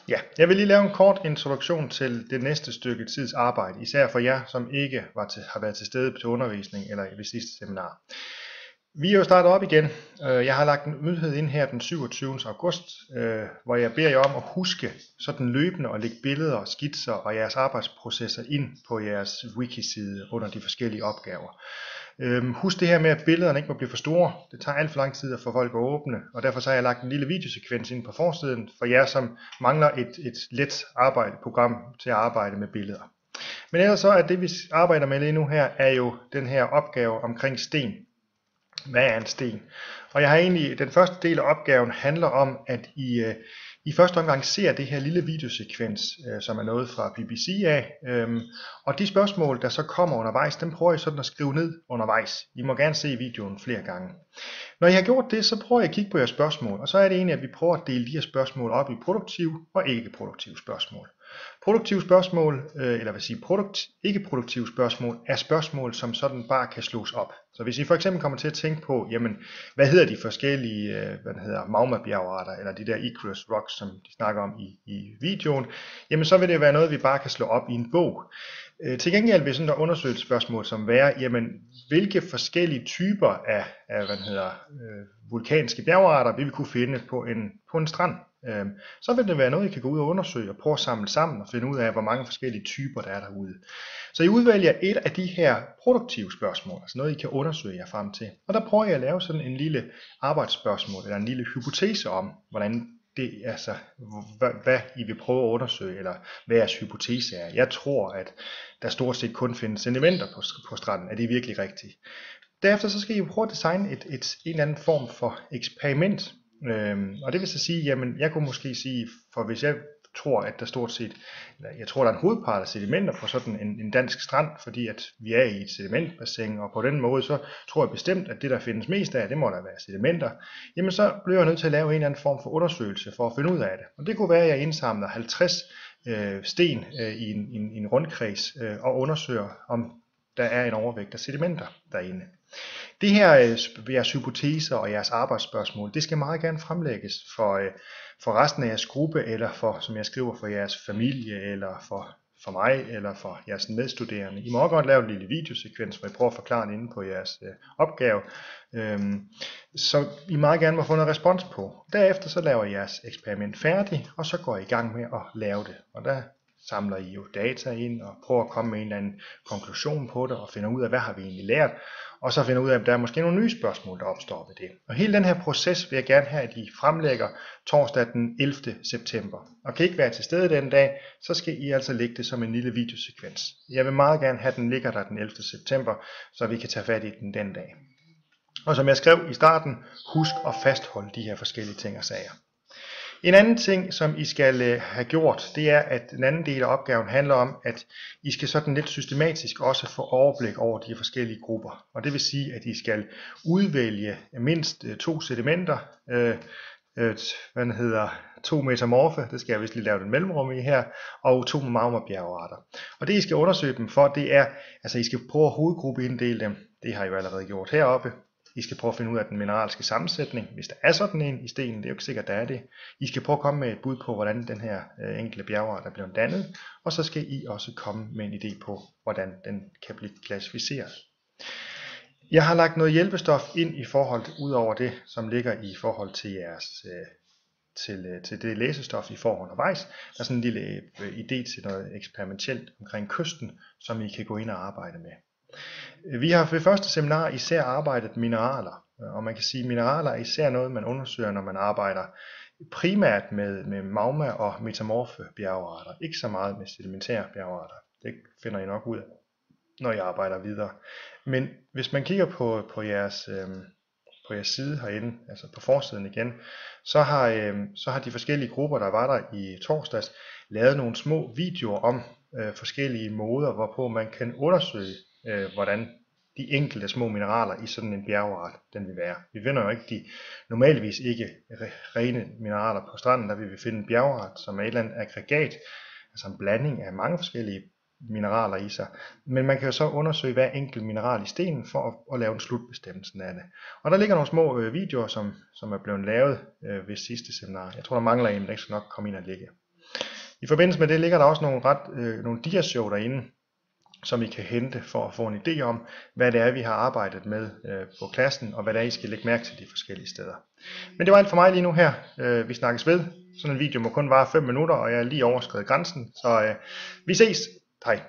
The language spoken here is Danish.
Ja, jeg vil lige lave en kort introduktion til det næste stykke tids arbejde, især for jer, som ikke har været til stede til undervisning eller ved sidste seminar. Vi er jo startet op igen. Jeg har lagt en nyhed ind her den 27. august, hvor jeg beder jer om at huske sådan løbende at lægge billeder, skitser og jeres arbejdsprocesser ind på jeres wiki-side under de forskellige opgaver. Husk det her med, at billederne ikke må blive for store. Det tager alt for lang tid at få folk at åbne, og derfor så har jeg lagt en lille videosekvens ind på forsiden for jer, som mangler et let program til at arbejde med billeder. Men ellers så er det, vi arbejder med lige nu her, er jo den her opgave omkring sten. Hvad er en sten? Og jeg har egentlig, den første del af opgaven handler om, at I første omgang ser det her lille videosekvens, som er noget fra BBC af. Og de spørgsmål, der så kommer undervejs, dem prøver I sådan at skrive ned undervejs. I må gerne se videoen flere gange. Når I har gjort det, så prøver jeg at kigge på jeres spørgsmål. Og så er det egentlig, at vi prøver at dele de her spørgsmål op i produktive og ikke-produktive spørgsmål. Produktive spørgsmål, eller hvad sige, ikke-produktive spørgsmål, er spørgsmål, som sådan bare kan slås op. Så hvis I for eksempel kommer til at tænke på, jamen, hvad hedder de forskellige magmabjergarter, eller de der Icarus Rocks, som de snakker om i videoen, jamen så vil det være noget, vi bare kan slå op i en bog. Til gengæld vil sådan et undersøgelsesspørgsmål som være, jamen, hvilke forskellige typer af vulkanske bjergarter vil vi kunne finde på en strand. Så vil det være noget, I kan gå ud og undersøge og prøve at samle sammen og finde ud af, hvor mange forskellige typer der er derude. Så I udvælger et af de her produktive spørgsmål, altså noget, I kan undersøge jer frem til. Og der prøver jeg at lave sådan en lille arbejdsspørgsmål, eller en lille hypotese om, hvordan det, altså, hvad I vil prøve at undersøge, eller hvad jeres hypotese er. Jeg tror, at der stort set kun findes sedimenter på stranden. Er det virkelig rigtigt? Derefter så skal I jo prøve at designe en eller anden form for eksperiment. Og det vil så sige, jamen jeg kunne måske sige, for hvis jeg tror, at der stort set, jeg tror, der er en hovedpart af sedimenter på sådan en dansk strand, fordi at vi er i et sedimentbassin, og på den måde, så tror jeg bestemt, at det der findes mest af, det må der være sedimenter, jamen så bliver jeg nødt til at lave en eller anden form for undersøgelse for at finde ud af det. Og det kunne være, at jeg indsamler 50 sten i en rundkreds og undersøger, om der er en overvægt af sedimenter derinde. Det her, jeres hypoteser og jeres arbejdsspørgsmål, det skal meget gerne fremlægges for resten af jeres gruppe, eller for, som jeg skriver, for jeres familie, eller for mig, eller for jeres medstuderende. I må også godt lave en lille videosekvens, hvor I prøver at forklare det inde på jeres opgave, så I meget gerne må få noget respons på. Derefter så laver I jeres eksperiment færdigt, og så går I i gang med at lave det. Og der samler I jo data ind og prøver at komme med en eller anden konklusion på det og finder ud af, hvad har vi egentlig lært, og så finder ud af, at der er måske nogle nye spørgsmål, der opstår ved det. Og hele den her proces vil jeg gerne have, at I fremlægger torsdag den 11. september. Og kan ikke være til stede den dag, så skal I altså lægge det som en lille videosekvens. Jeg vil meget gerne have, at den ligger der den 11. september, så vi kan tage fat i den den dag. Og som jeg skrev i starten, husk at fastholde de her forskellige ting og sager. En anden ting, som I skal have gjort, det er, at den anden del af opgaven handler om, at I skal sådan lidt systematisk også få overblik over de forskellige grupper. Og det vil sige, at I skal udvælge mindst 2 sedimenter, 2 metamorfe, det skal jeg vist lige lave den mellemrum i her, og 2 magmabjergarter. Og det I skal undersøge dem for, det er, altså I skal prøve at hovedgruppeinddele dem, det har I jo allerede gjort heroppe. I skal prøve at finde ud af den mineralske sammensætning, hvis der er sådan en i stenen, det er jo ikke sikkert, der er det. I skal prøve at komme med et bud på, hvordan den her enkelte bjergart er blevet dannet, og så skal I også komme med en idé på, hvordan den kan blive klassificeret. Jeg har lagt noget hjælpestof ind i forhold ud over det, som ligger i forhold til jeres til det læsestof, I får undervejs. Der er sådan en lille idé til noget eksperimentelt omkring kysten, som I kan gå ind og arbejde med. Vi har ved første seminar især arbejdet med mineraler, og man kan sige, at mineraler er især noget, man undersøger, når man arbejder primært med magma og metamorfe bjergarter, ikke så meget med sedimentære bjergarter. Det finder I nok ud af, når I arbejder videre. Men hvis man kigger på jeres side herinde, altså på forsiden igen, så har de forskellige grupper, der var der i torsdags, lavet nogle små videoer om forskellige måder, hvorpå man kan undersøge, hvordan de enkelte små mineraler i sådan en bjergart, den vil være. Vi finder jo ikke normalvis ikke rene mineraler på stranden, der vil vi finde en bjergart, som er et eller andet aggregat, altså en blanding af mange forskellige mineraler i sig. Men man kan jo så undersøge hver enkelt mineral i stenen for at lave en slutbestemmelsen af det. Og der ligger nogle små videoer, som er blevet lavet ved sidste seminar. Jeg tror, der mangler en, der ikke skal nok komme ind og ligge. I forbindelse med det ligger der også nogle diashow derinde, som I kan hente for at få en idé om, hvad det er, vi har arbejdet med på klassen, og hvad det er, I skal lægge mærke til de forskellige steder. Men det var alt for mig lige nu her. Vi snakkes ved. Sådan en video må kun vare 5 minutter, og jeg er lige overskredet grænsen, så vi ses. Hej.